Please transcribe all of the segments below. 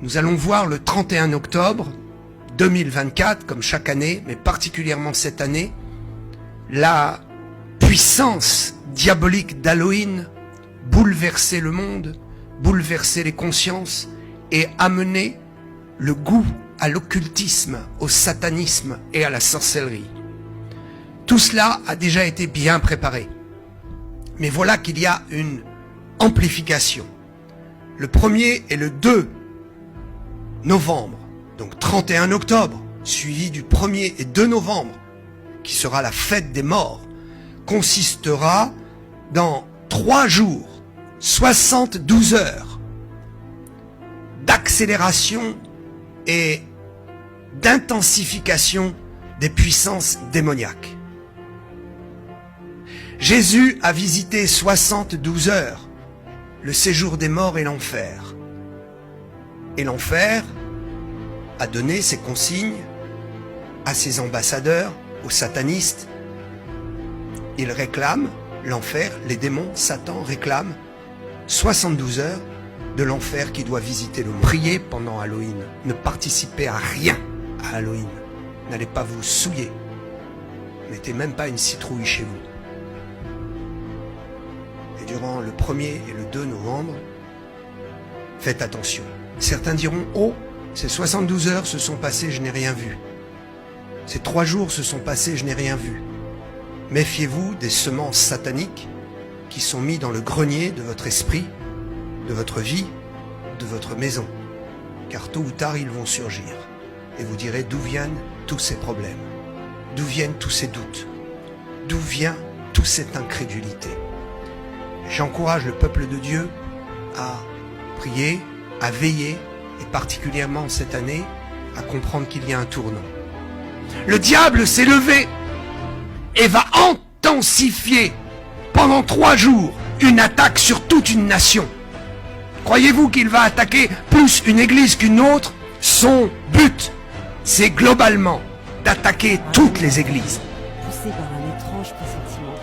Nous allons voir le 31 octobre 2024, comme chaque année, mais particulièrement cette année, la puissance diabolique d'Halloween bouleverser le monde, bouleverser les consciences et amener le goût à l'occultisme, au satanisme et à la sorcellerie. Tout cela a déjà été bien préparé. Mais voilà qu'il y a une amplification. Le 1er et le 2 novembre, donc 31 octobre, suivi du 1er et 2 novembre, qui sera la fête des morts, consistera dans 3 jours, 72 heures d'accélération et d'intensification des puissances démoniaques. Jésus a visité 72 heures le séjour des morts et l'enfer. Et l'enfer a donné ses consignes à ses ambassadeurs, aux satanistes. Ils réclament l'enfer, les démons, Satan réclament 72 heures de l'enfer qui doit visiter le monde. Priez pendant Halloween, ne participez à rien à Halloween. N'allez pas vous souiller. Mettez même pas une citrouille chez vous. Et durant le 1er et le 2 novembre, faites attention. Certains diront, oh, ces 72 heures se sont passées, je n'ai rien vu. Ces 3 jours se sont passés, je n'ai rien vu. Méfiez-vous des semences sataniques qui sont mises dans le grenier de votre esprit, de votre vie, de votre maison. Car tôt ou tard, ils vont surgir. Et vous direz d'où viennent tous ces problèmes, d'où viennent tous ces doutes, d'où vient toute cette incrédulité. J'encourage le peuple de Dieu à prier, à veiller, et particulièrement cette année, à comprendre qu'il y a un tournant. Le diable s'est levé et va intensifier pendant 3 jours une attaque sur toute une nation. Croyez-vous qu'il va attaquer plus une église qu'une autre? Son but, c'est globalement d'attaquer toutes les églises.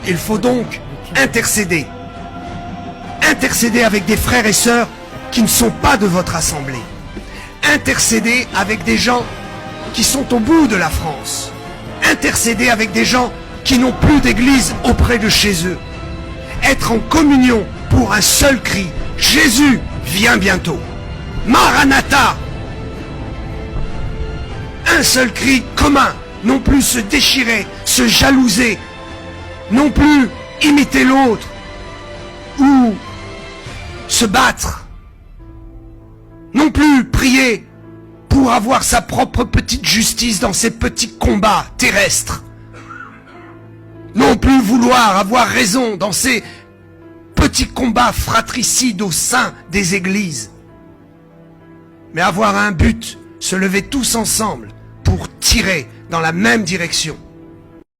Il faut donc intercéder. Intercéder avec des frères et sœurs qui ne sont pas de votre assemblée. Intercéder avec des gens qui sont au bout de la France. Intercéder avec des gens qui n'ont plus d'église auprès de chez eux. Être en communion pour un seul cri. Jésus vient bientôt. Maranatha. Un seul cri commun. Non plus se déchirer, se jalouser. Non plus imiter l'autre. Ou se battre. Non plus prier pour avoir sa propre petite justice dans ses petits combats terrestres. Non plus vouloir avoir raison dans ces petits combats fratricides au sein des églises. Mais avoir un but, se lever tous ensemble pour tirer dans la même direction.